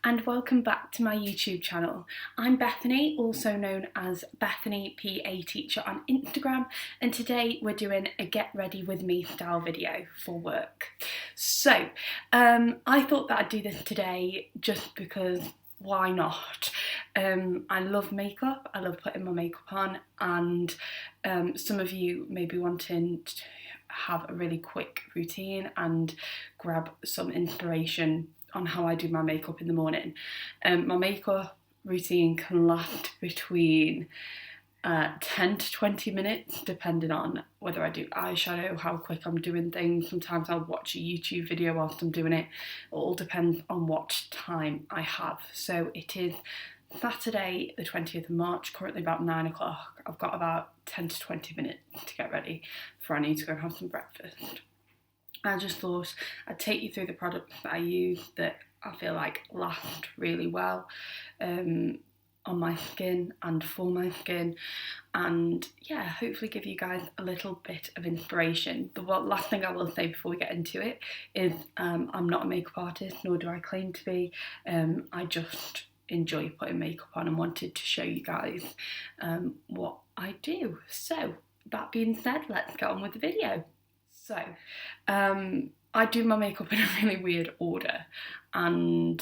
And welcome back to my YouTube channel. I'm Bethany, also known as Bethany PA Teacher on Instagram, and today we're doing a get ready with me style video for work. So I thought that I'd do this today just because why not? I love makeup, I love putting my makeup on, and some of you may be wanting to have a really quick routine and grab some inspiration on how I do my makeup in the morning. My makeup routine can last between 10 to 20 minutes depending on whether I do eyeshadow, how quick I'm doing things. Sometimes I'll watch a YouTube video whilst I'm doing it. It all depends on what time I have. So it is Saturday the 20th of March, currently about 9 o'clock. I've got about 10 to 20 minutes to get ready before I need to go and have some breakfast. I just thought I'd take you through the products that I use that I feel like last really well on my skin and for my skin, and yeah, hopefully give you guys a little bit of inspiration. The last thing I will say before we get into it is I'm not a makeup artist, nor do I claim to be. I just enjoy putting makeup on and wanted to show you guys what I do. So that being said, let's get on with the video. So, I do my makeup in a really weird order, and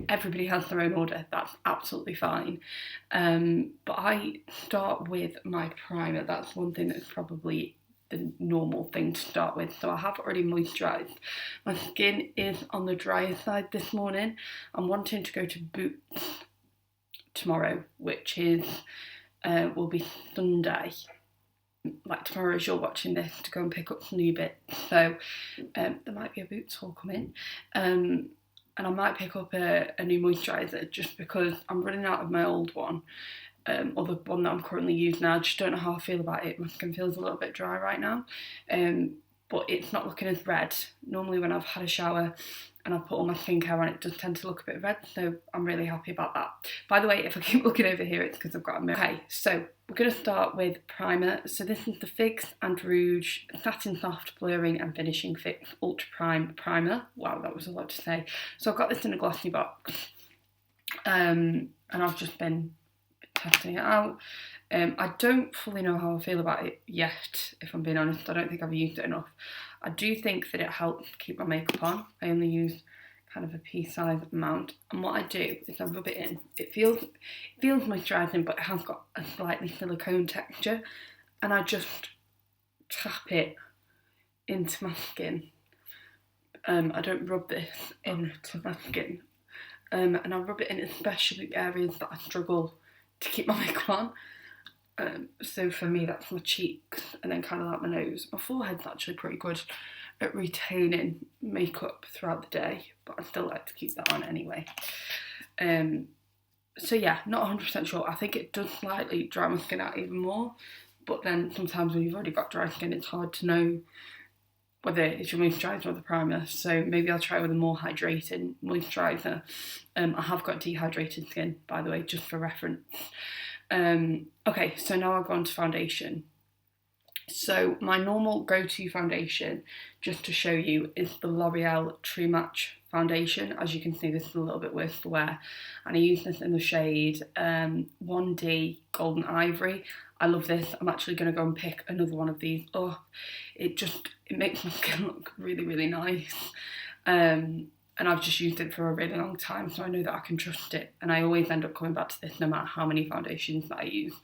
everybody has their own order, that's absolutely fine. But I start with my primer. That's one thing that's probably the normal thing to start with. So I have already moisturised. My skin is on the drier side this morning. I'm wanting to go to Bout tomorrow, which is will be Sunday. Like tomorrow as you're watching this, to go and pick up some new bits. So there might be a Boots haul coming, and I might pick up a new moisturiser just because I'm running out of my old one, or the one that I'm currently using now. I just don't know how I feel about it. My skin feels a little bit dry right now, but it's not looking as red. Normally when I've had a shower and I've put all my skincare on, it does tend to look a bit red, so I'm really happy about that. By the way, if I keep looking over here, it's because I've got a mirror. Okay, so we're going to start with primer. So this is the Fix and Rouge Satin Soft Blurring and Finishing Fix Ultra Prime Primer. Wow, that was a lot to say. So I've got this in a glossy box, and I've just been testing it out. I don't fully know how I feel about it yet, if I'm being honest. I don't think I've used it enough. I do think that it helps keep my makeup on. I only use kind of a pea-sized amount, and what I do is I rub it in. It feels moisturising, but it has got a slightly silicone texture, and I just tap it into my skin. I don't rub this into my skin, and I rub it in especially areas that I struggle to keep my makeup on. So for me, that's my cheeks and then kind of like my nose. My forehead's actually pretty good at retaining makeup throughout the day, but I still like to keep that on anyway. So yeah, not 100% sure. I think it does slightly dry my skin out even more, but then sometimes when you've already got dry skin, it's hard to know whether it's your moisturiser or the primer. So maybe I'll try with a more hydrating moisturiser. I have got dehydrated skin, by the way, just for reference. Okay, so now I'll go on to foundation. So my normal go-to foundation, just to show you, is the L'Oreal True Match foundation. As you can see, this is a little bit worse to wear, and I use this in the shade 1D Golden Ivory. I love this. I'm actually going to go and pick another one of these up. It makes my skin look really, really nice. And I've just used it for a really long time, so I know that I can trust it. And I always end up coming back to this no matter how many foundations that I use.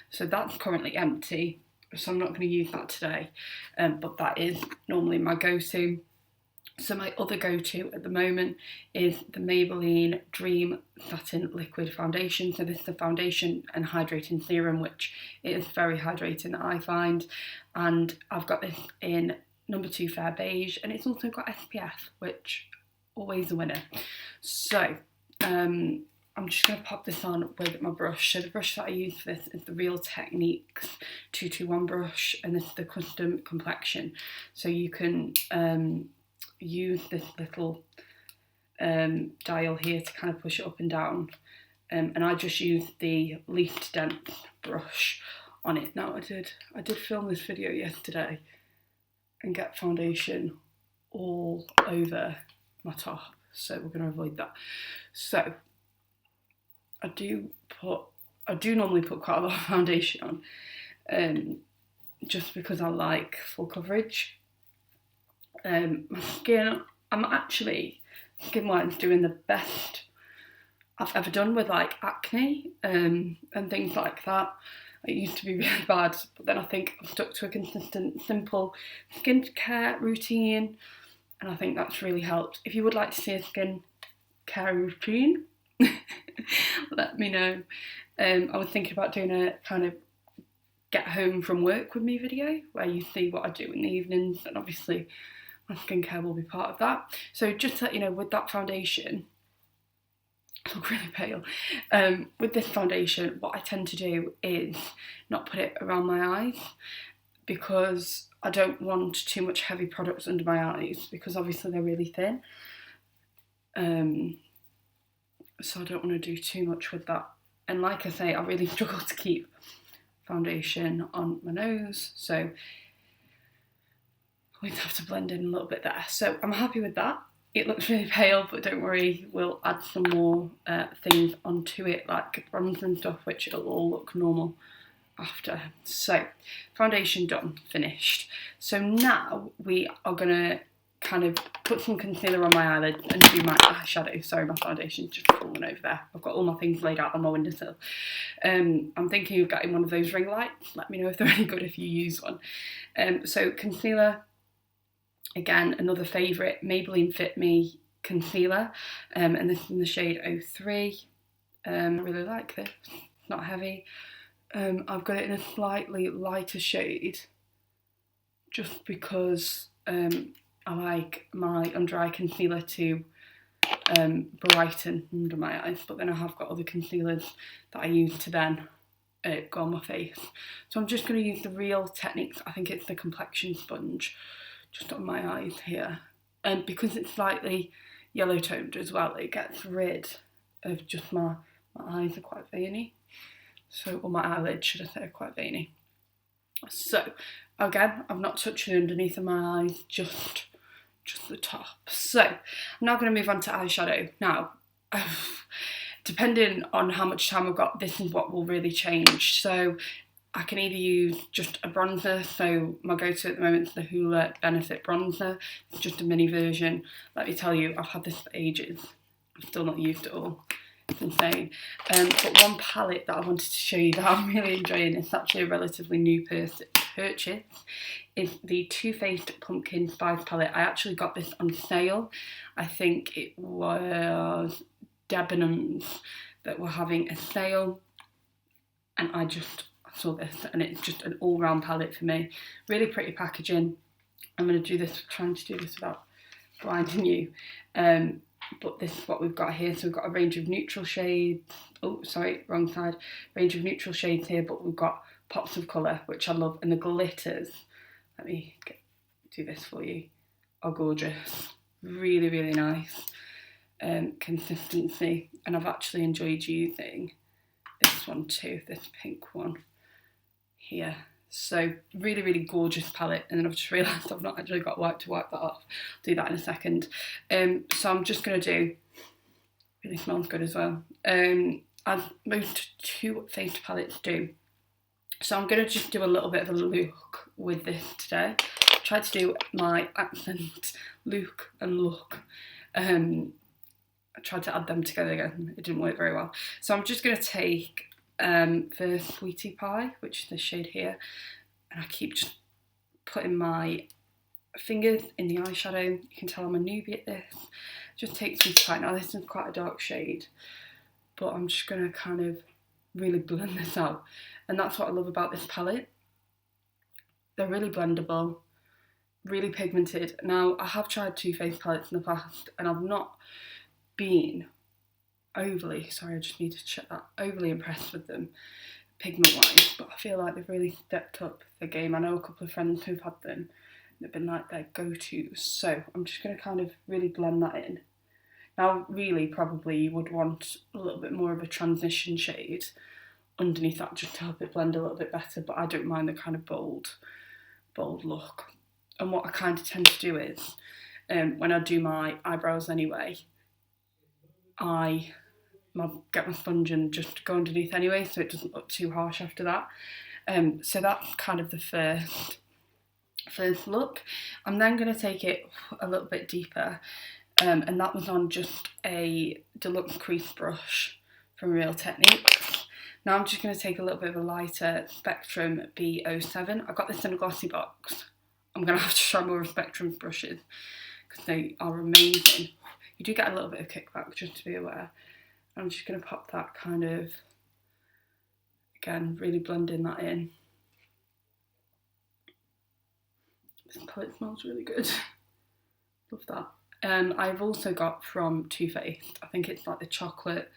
So that's currently empty, so I'm not going to use that today. But that is normally my go-to. So my other go-to at the moment is the Maybelline Dream Satin Liquid Foundation. So this is a foundation and hydrating serum, which is very hydrating, I find. And I've got this in number 2 Fair Beige, and it's also got SPF, which always a winner. So I'm just going to pop this on with my brush. So the brush that I use for this is the Real Techniques 221 brush, and this is the Custom Complexion. So you can use this little dial here to kind of push it up and down, and I just use the least dense brush on it. Now I did film this video yesterday and get foundation all over my top, so we're going to avoid that. So I do normally put quite a lot of foundation on, just because I like full coverage. My skin, I'm actually skin-wise doing the best I've ever done with like acne and things like that. It used to be really bad, but then I think I've stuck to a consistent, simple skincare routine, and I think that's really helped. If you would like to see a skincare routine, let me know. I was thinking about doing a kind of get home from work with me video where you see what I do in the evenings, and obviously my skincare will be part of that. So just to let you know, with that foundation, I look really pale. With this foundation, what I tend to do is not put it around my eyes, because I don't want too much heavy products under my eyes, because obviously they're really thin. So I don't want to do too much with that. And like I say, I really struggle to keep foundation on my nose, so I'm going to have to blend in a little bit there. So I'm happy with that. It looks really pale, but don't worry, we'll add some more things onto it, like bronzer and stuff, which it'll all look normal after. So foundation done, finished. So now we are going to kind of put some concealer on my eyelid and do my eyeshadow. Sorry, my foundation's just falling over there. I've got all my things laid out on my windowsill. I'm thinking of getting one of those ring lights. Let me know if they're any good if you use one. So concealer, again, another favourite, Maybelline Fit Me concealer, and this is in the shade 03. I really like this, it's not heavy. I've got it in a slightly lighter shade, just because I like my under eye concealer to brighten under my eyes, but then I have got other concealers that I use to then go on my face. So I'm just going to use the Real Techniques, I think it's the complexion sponge, just on my eyes here. And because it's slightly yellow toned as well, it gets rid of just my eyes are quite veiny. So, or my eyelids, should I say, are quite veiny. So, again, I've not touched the underneath of my eyes, just the top. So, I'm now going to move on to eyeshadow. Now, depending on how much time I've got, this is what will really change. So, I can either use just a bronzer, so my go-to at the moment is the Hula Benefit Bronzer. It's just a mini version. Let me tell you, I've had this for ages. I've still not used it all. It's insane. But one palette that I wanted to show you that I'm really enjoying, it's actually a relatively new purchase, is the Too Faced Pumpkin Spice palette. I actually got this on sale. I think it was Debenhams that were having a sale, and I saw this, and it's just an all-round palette for me. Really pretty packaging. I'm going to do this, trying to do this without blinding you. But this is what we've got here. So we've got a range of neutral shades. Oh, sorry, wrong side. Range of neutral shades here, but we've got pops of colour, which I love. And the glitters, let me do this for you, are gorgeous. Really, really nice consistency. And I've actually enjoyed using this one too, this pink one here. So really, really gorgeous palette. And then I've just realised I've not actually got wipe to wipe that off. I'll do that in a second. So I'm just going to do, really smells good as well, as most Too Faced palettes do. So I'm going to just do a little bit of a look with this today. Try to do my accent look and look. I tried to add them together again. It didn't work very well. So I'm just going to take the Sweetie Pie, which is the shade here, and I keep just putting my fingers in the eyeshadow. You can tell I'm a newbie at this. Just take Sweetie Pie. Now this is quite a dark shade, but I'm just going to kind of really blend this out, and that's what I love about this palette. They're really blendable, really pigmented. Now I have tried Too Faced palettes in the past, and I've not been overly, sorry, I just need to check that, overly impressed with them pigment wise, but I feel like they've really stepped up the game. I know a couple of friends who've had them and they've been like their go-tos, so I'm just going to kind of really blend that in. Now really probably you would want a little bit more of a transition shade underneath that just to help it blend a little bit better, but I don't mind the kind of bold look. And what I kind of tend to do is when I do my eyebrows anyway, I get my sponge and just go underneath anyway, so it doesn't look too harsh after that. So that's kind of the first look. I'm then going to take it a little bit deeper, and that was on just a deluxe crease brush from Real Techniques. Now I'm just going to take a little bit of a lighter Spectrum B07. I got this in a glossy box. I'm going to have to try more of Spectrum brushes because they are amazing. You do get a little bit of kickback, just to be aware. I'm just going to pop that kind of, again, really blending that in. This palette smells really good. Love that. I've also got from Too Faced, I think it's like the chocolate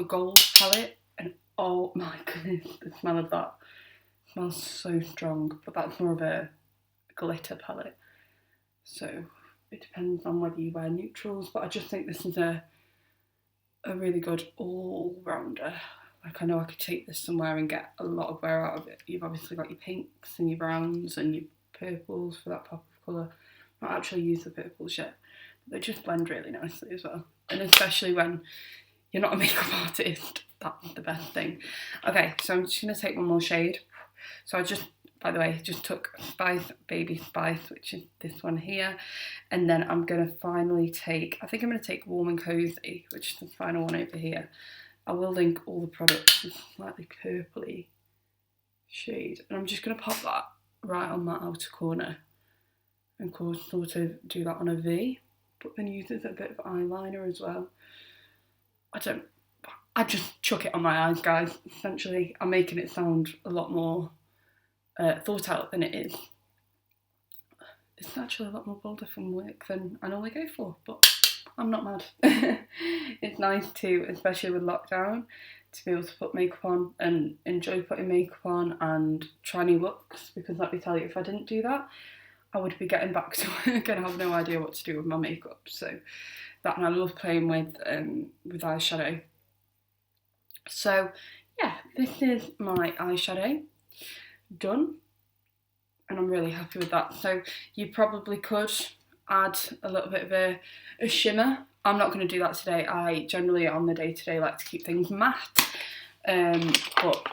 gold palette, and oh my goodness, the smell of that smells so strong, but that's more of a glitter palette, so it depends on whether you wear neutrals, but I just think this is a really good all-rounder. Like, I know I could take this somewhere and get a lot of wear out of it. You've obviously got your pinks and your browns and your purples for that pop of colour. I've not actually used the purples yet, but they just blend really nicely as well, and especially when you're not a makeup artist, that's the best thing. Okay, so I'm just going to take one more shade. So I just, by the way, just took Spice, Baby Spice, which is this one here. And then I'm going to finally take, I think I'm going to take Warm and Cozy, which is the final one over here. I will link all the products with slightly purpley shade. And I'm just going to pop that right on that outer corner. And of course, sort of do that on a V, but then use it as a bit of eyeliner as well. I just chuck it on my eyes, guys, essentially. I'm making it sound a lot more thought out than it is. It's actually a lot more bolder from work than I normally go for, but I'm not mad. It's nice too, especially with lockdown, to be able to put makeup on and enjoy putting makeup on and try new looks, because let me tell you, if I didn't do that, I would be getting back to work and have no idea what to do with my makeup. So that, and I love playing with eyeshadow. So yeah, this is my eyeshadow done, and I'm really happy with that. So you probably could add a little bit of a shimmer. I'm not going to do that today. I generally on the day-to-day like to keep things matte, but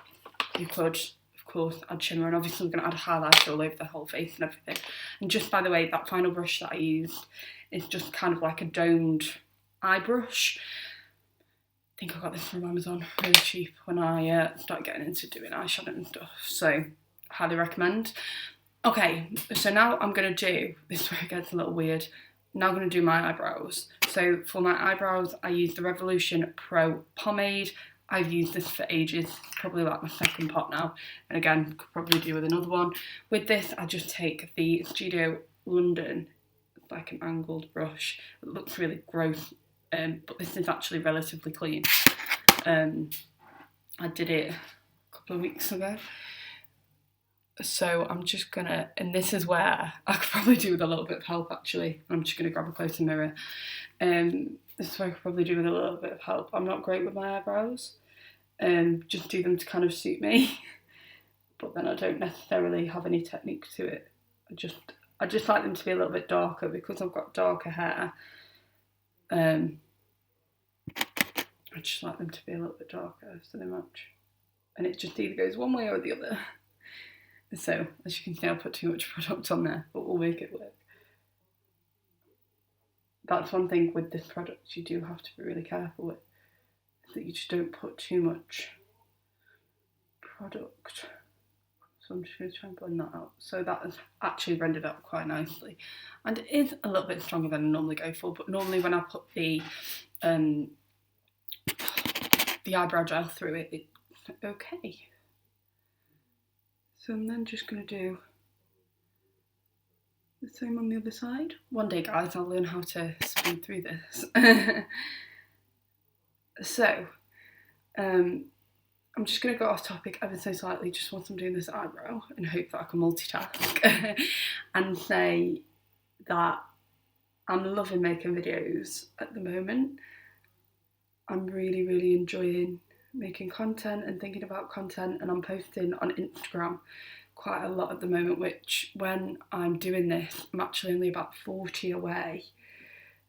you could, of course, add shimmer, and obviously I'm going to add highlighter all over the whole face and everything. And just by the way, that final brush that I used is just kind of like a domed eye brush. I think I got this from Amazon, really cheap, when I started getting into doing eyeshadow and stuff, so highly recommend. Okay, so now I'm going to do, this is where it gets a little weird, now I'm going to do my eyebrows. So for my eyebrows, I use the Revolution Pro Pomade. I've used this for ages, probably like my second pot now, and again, could probably do with another one. With this, I just take the Studio London, like an angled brush. It looks really gross, but this is actually relatively clean. I did it a couple of weeks ago. So I'm just gonna, and this is where I could probably do with a little bit of help actually. I'm just gonna grab a closer mirror. This is where I could probably do with a little bit of help. I'm not great with my eyebrows. Just do them to kind of suit me. But then I don't necessarily have any technique to it. I just like them to be a little bit darker because I've got darker hair. I just like them to be a little bit darker so they match. And it just either goes one way or the other. So, as you can see, I put too much product on there, but we'll make it work. That's one thing with this product you do have to be really careful with, is that you just don't put too much product. So I'm just going to try and blend that out. So that has actually rendered up quite nicely. And it is a little bit stronger than I normally go for, but normally when I put the eyebrow gel through it, it's okay. So I'm then just going to do the same on the other side. One day, guys, I'll learn how to speed through this. So, I'm just going to go off topic ever so slightly just once I'm doing this eyebrow and hope that I can multitask and say that I'm loving making videos at the moment. I'm really, really enjoying making content and thinking about content, and I'm posting on Instagram quite a lot at the moment, which when I'm doing this, I'm actually only about 40 away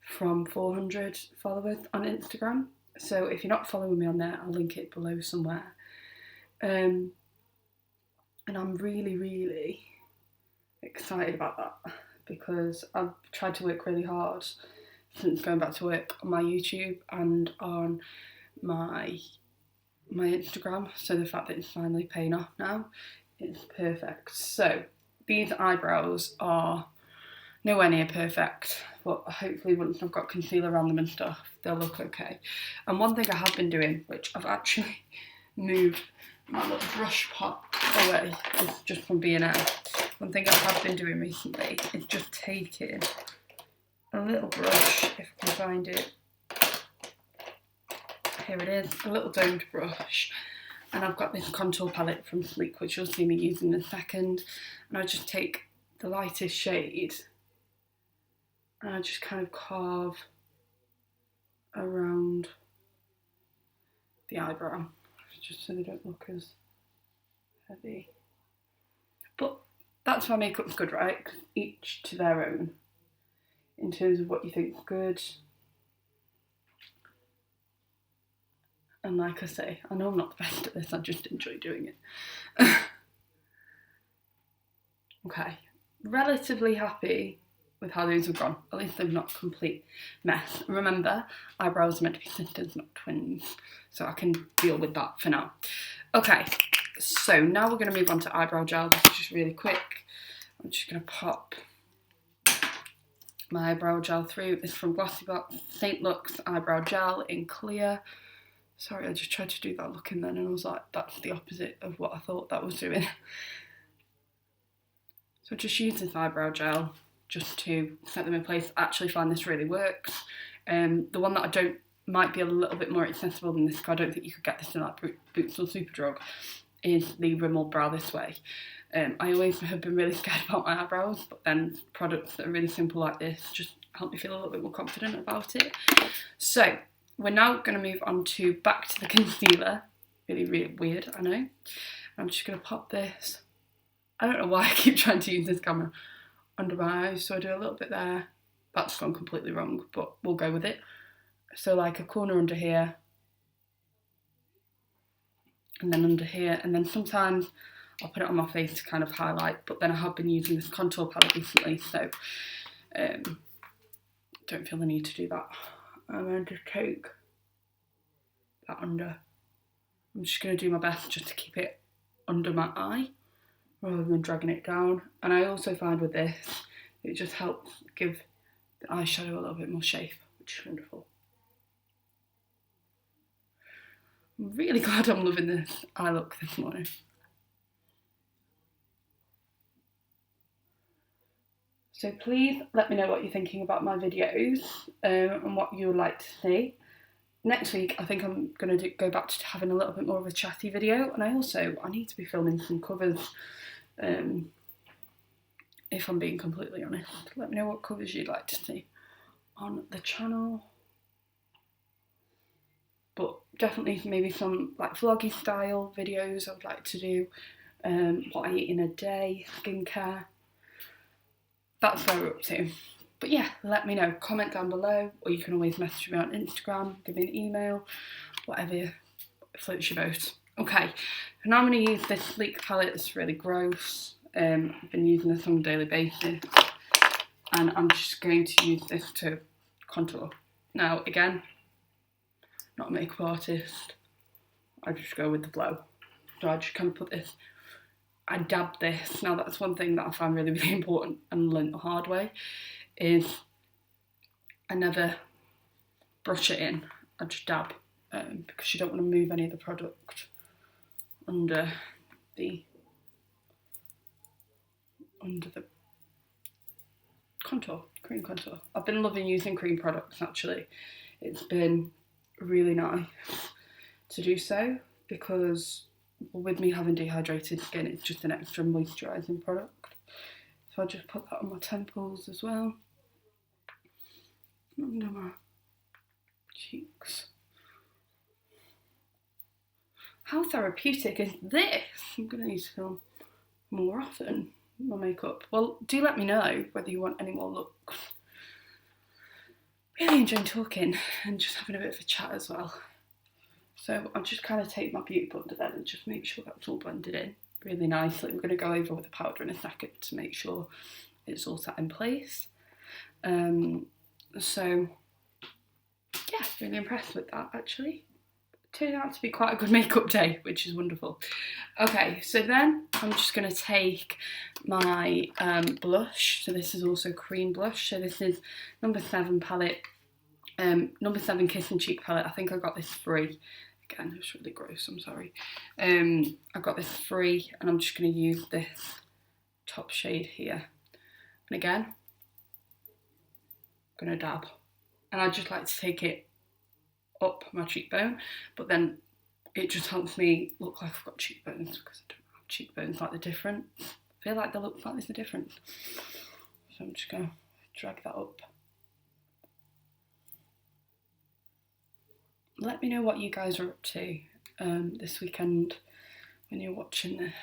from 400 followers on Instagram. So if you're not following me on there, I'll link it below somewhere. And I'm really, really excited about that because I've tried to work really hard since going back to work on my YouTube and on my Instagram. So the fact that it's finally paying off now is perfect. So these eyebrows are nowhere near perfect, but hopefully once I've got concealer around them and stuff, they'll look okay. And one thing I have been doing, which I've actually moved my little brush pot away, is just from B&M. One thing I have been doing recently is just taking a little brush, if I can find it. Here it is, a little domed brush. And I've got this contour palette from Sleek, which you'll see me using in a second. And I just take the lightest shade and I just kind of carve around the eyebrow, just so they don't look as heavy. But that's why makeup's good, right? Each to their own, in terms of what you think's good. And like I say, I know I'm not the best at this, I just enjoy doing it. Okay, relatively happy with how these have gone. At least they're not a complete mess. And remember, eyebrows are meant to be sisters, not twins. So I can deal with that for now. Okay, so now we're going to move on to eyebrow gel. This is just really quick. I'm just going to pop my eyebrow gel through. This is from Glossy Box, St. Luxe eyebrow gel in clear. Sorry, I just tried to do that look in then and I was like, that's the opposite of what I thought that was doing. So just use this eyebrow gel just to set them in place. I actually find this really works. The one that I don't might be a little bit more accessible than this, because I don't think you could get this in like Boots or Superdrug, is the Rimmel Brow This Way. I always have been really scared about my eyebrows, but then products that are really simple like this just help me feel a little bit more confident about it. So we're now going to move on to back to the concealer. Really, really weird, I know. I'm just going to pop this. I don't know why I keep trying to use this camera under my eyes, so I do a little bit there. That's gone completely wrong, but we'll go with it. So like a corner under here, and then under here, and then sometimes I'll put it on my face to kind of highlight, but then I have been using this contour palette recently, so don't feel the need to do that. I'm going to take that under. I'm just going to do my best just to keep it under my eye rather than dragging it down. And I also find with this, it just helps give the eyeshadow a little bit more shape, which is wonderful. I'm really glad I'm loving this eye look this morning. So please let me know what you're thinking about my videos and what you would like to see. Next week, I think I'm going to go back to having a little bit more of a chatty video, and I need to be filming some covers, if I'm being completely honest. Let me know what covers you'd like to see on the channel. But definitely maybe some like vloggy style videos I would like to do, what I eat in a day, skincare. That's where we're up to. But yeah, let me know. Comment down below, or you can always message me on Instagram, give me an email, whatever floats your boat. Okay, now I'm going to use this Sleek palette. It's really gross. I've been using this on a daily basis, and I'm just going to use this to contour. Now, again, not a makeup artist. I just go with the flow. So I just kind of put this. I dab this. Now that's one thing that I find really, really important and learned the hard way, is I never brush it in. I just dab, because you don't want to move any of the product under the contour, cream contour. I've been loving using cream products actually. It's been really nice to do so, because with me having dehydrated skin, it's just an extra moisturising product. So I just put that on my temples as well, under my cheeks. How therapeutic is this? I'm going to need to film more often, my makeup. Well, do let me know whether you want any more looks. Really enjoying talking and just having a bit of a chat as well. So I'll just kind of take my beauty blender then and just make sure that's all blended in really nicely. We're going to go over with the powder in a second to make sure it's all set in place. So yeah, really impressed with that actually. Turned out to be quite a good makeup day, which is wonderful. Okay, so then I'm just going to take my blush. So this is also cream blush. So this is number 7 palette, number 7 Kiss and Cheek palette. I think I got this free. Again, it's really gross, I'm sorry. I got this free and I'm just going to use this top shade here. And again, I'm going to dab. And I just like to take it up my cheekbone, but then it just helps me look like I've got cheekbones because I don't have cheekbones like they're different. I feel like they look like they're different. So I'm just going to drag that up. Let me know what you guys are up to this weekend when you're watching this.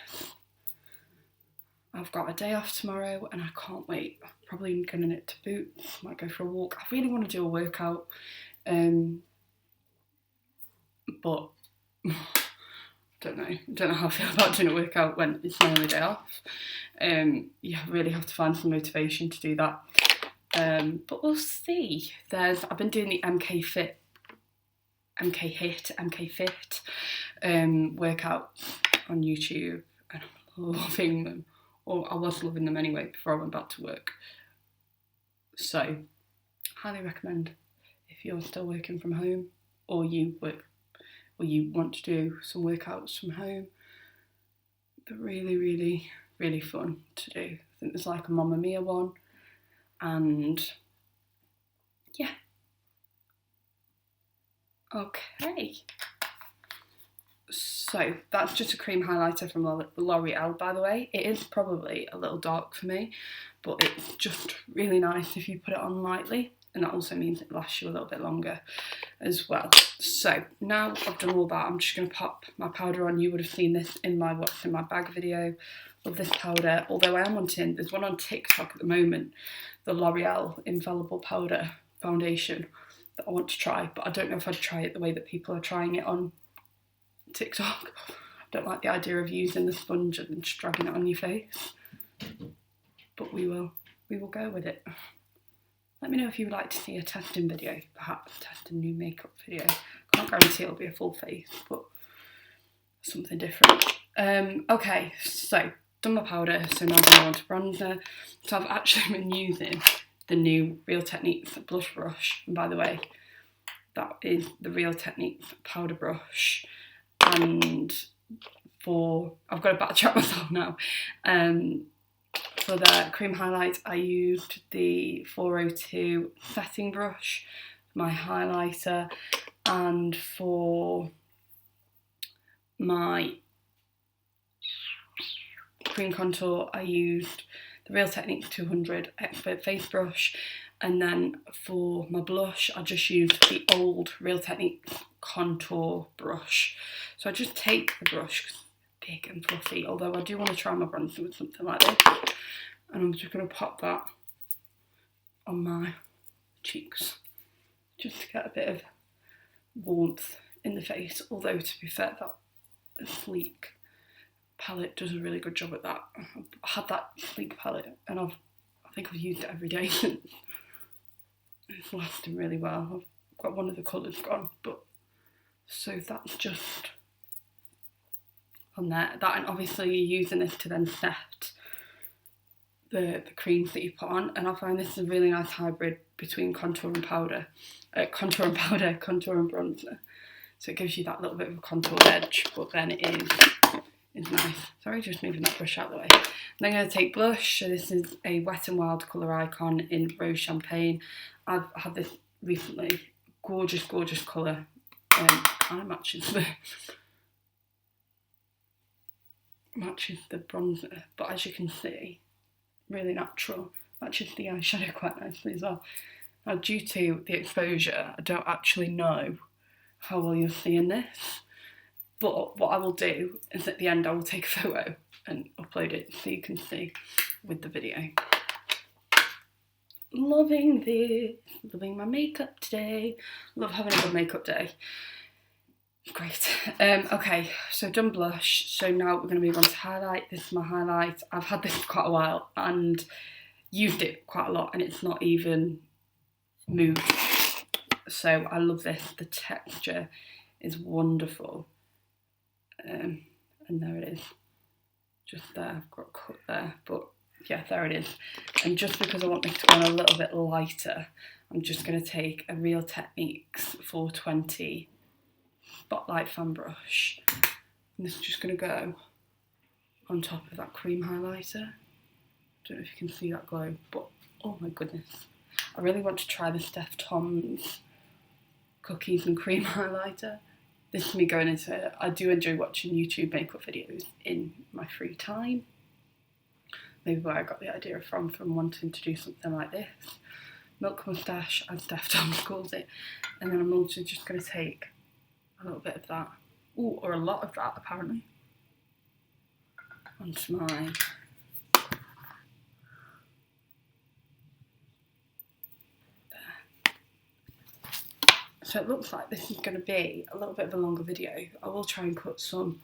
I've got a day off tomorrow and I can't wait. I'm probably going to knit to boots, might go for a walk. I really want to do a workout. But don't know how I feel about doing a workout when it's my only day off. Yeah, I really have to find some motivation to do that. But we'll see. I've been doing the MK Fit workout on YouTube, and I'm loving them. Or I was loving them anyway before I went back to work. So, highly recommend if you're still working from home or you want to do some workouts from home. They're really, really, really fun to do. I think there's like a Mamma Mia one, and yeah. Okay. So that's just a cream highlighter from L'Oreal, by the way. It is probably a little dark for me, but it's just really nice if you put it on lightly. And that also means it lasts you a little bit longer as well. So now I've done all that, I'm just going to pop my powder on. You would have seen this in my what's in my bag video of this powder. Although I am wanting, there's one on TikTok at the moment, the L'Oreal Infallible Powder Foundation that I want to try. But I don't know if I'd try it the way that people are trying it on TikTok. I don't like the idea of using the sponge and just dragging it on your face. But we will go with it. Let me know if you would like to see a testing video, perhaps test a new makeup video. Can't guarantee it'll be a full face, but something different. Okay, so done my powder, so now I'm going on to bronzer. So I've actually been using the new Real Techniques blush brush. And by the way, that is the Real Techniques powder brush. And I've got to backtrack myself now. For the cream highlight, I used the 402 setting brush, my highlighter, and for my cream contour, I used the Real Techniques 200 Expert Face Brush, and then for my blush, I just used the old Real Techniques contour brush. So I just take the brush, big and fluffy, although I do want to try my bronzer with something like this. And I'm just going to pop that on my cheeks, just to get a bit of warmth in the face. Although, to be fair, that sleek palette does a really good job at that. I've had that sleek palette and I think I've used it every day since. It's lasting really well. I've got one of the colours gone, but so that's just on there. That, and obviously you're using this to then set the creams that you put on, and I find this is a really nice hybrid between contour and bronzer. So it gives you that little bit of a contour edge, but then it is nice. Sorry, just moving that brush out of the way. Then I'm going to take blush. So this is a Wet n Wild Colour Icon in Rose Champagne. I've had this recently. Gorgeous, gorgeous colour. Kind of matches the bronzer, but as you can see, really natural. Matches the eyeshadow quite nicely as well. Now, due to the exposure, I don't actually know how well you'll see in this, but what I will do is at the end I will take a photo and upload it so you can see with the video. Loving this, loving my makeup today. Love having a good makeup day. Great. Okay, so done blush. So now we're going to move on to highlight. This is my highlight. I've had this for quite a while and used it quite a lot, and it's not even moved. So I love this. The texture is wonderful. And there it is. Just there. I've got a cut there, but yeah, there it is. And just because I want this to go on a little bit lighter, I'm just going to take a Real Techniques 420 Spotlight fan brush. And this is just going to go on top of that cream highlighter. Don't know if you can see that glow, but oh my goodness. I really want to try the Steph Tom's cookies and cream highlighter. This is me going into it. I do enjoy watching YouTube makeup videos in my free time. Maybe where I got the idea from wanting to do something like this. Milk moustache, as Steph Tom's calls it. And then I'm also just going to take a little bit of that. Ooh, or a lot of that apparently. Onto my So it looks like this is going to be a little bit of a longer video. I will try and cut some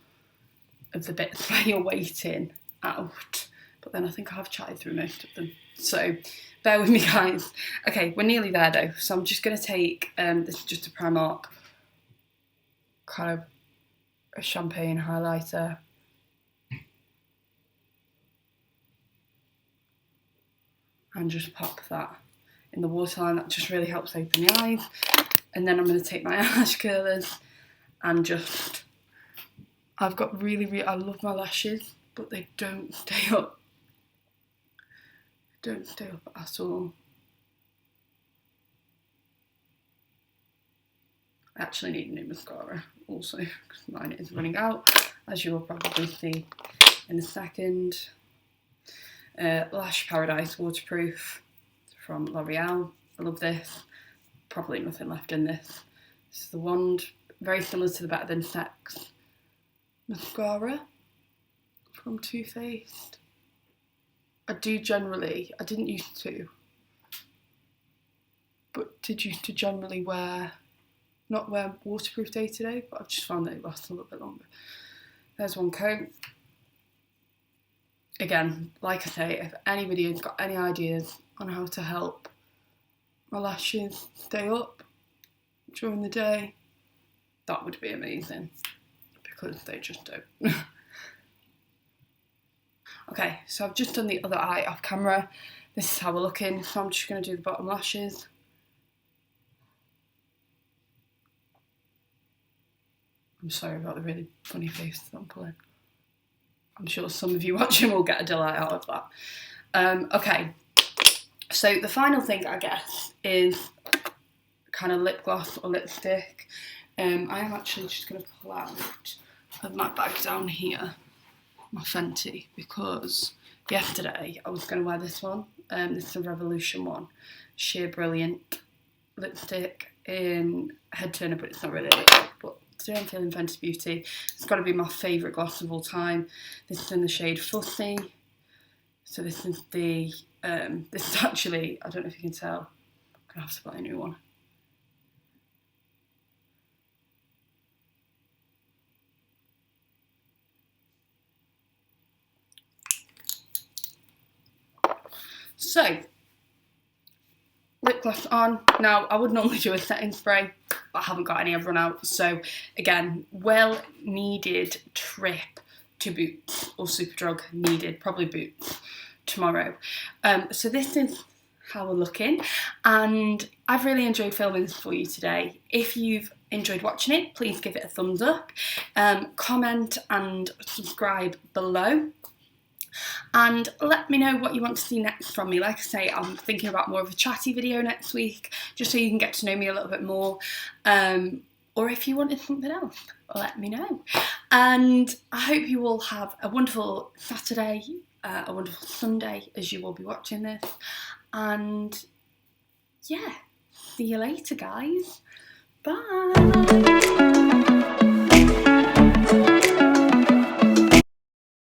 of the bits where you're waiting out, but then I think I have chatted through most of them. So bear with me, guys. Okay, we're nearly there though. So I'm just going to take, this is just a Primark kind of a champagne highlighter. And just pop that in the waterline. That just really helps open the eyes. And then I'm going to take my eyelash curlers and just, I've got I love my lashes, but they don't stay up. They don't stay up at all. I actually need a new mascara also, because mine is running out, as you will probably see in a second. Lash Paradise Waterproof from L'Oreal. I love this. Probably nothing left in this. This is the wand, very similar to the Better Than Sex mascara from Too Faced. I didn't used to, but did used to generally not wear waterproof day to day, but I've just found that it lasts a little bit longer. There's one coat. Again, like I say, if anybody's got any ideas on how to help my lashes stay up during the day, that would be amazing, because they just don't. Okay, so I've just done the other eye off camera. This is how we're looking, so I'm just going to do the bottom lashes. I'm sorry about the really funny face that I'm pulling. I'm sure some of you watching will get a delight out of that. Okay, so the final thing, I guess, is kind of lip gloss or lipstick. I am actually just going to pull out of my bag down here my Fenty, because yesterday I was going to wear this one. This is a Revolution one, sheer brilliant lipstick in Head Turner, but it's not really a lipstick. But today I'm feeling Fenty Beauty. It's got to be my favourite gloss of all time. This is in the shade Fussy. So this is the, this is actually, I don't know if you can tell, I'm going to have to buy a new one. So, lip gloss on. Now, I would normally do a setting spray, but I haven't got any, I've run out. So, again, well needed trip to Boots, or Superdrug needed, probably Boots, tomorrow. So this is how we're looking, and I've really enjoyed filming this for you today. If you've enjoyed watching it, please give it a thumbs up, comment and subscribe below. And let me know what you want to see next from me. Like I say, I'm thinking about more of a chatty video next week, just so you can get to know me a little bit more. Or if you wanted something else, let me know. And I hope you all have a wonderful Saturday, a wonderful Sunday as you will be watching this. And yeah, see you later, guys. Bye.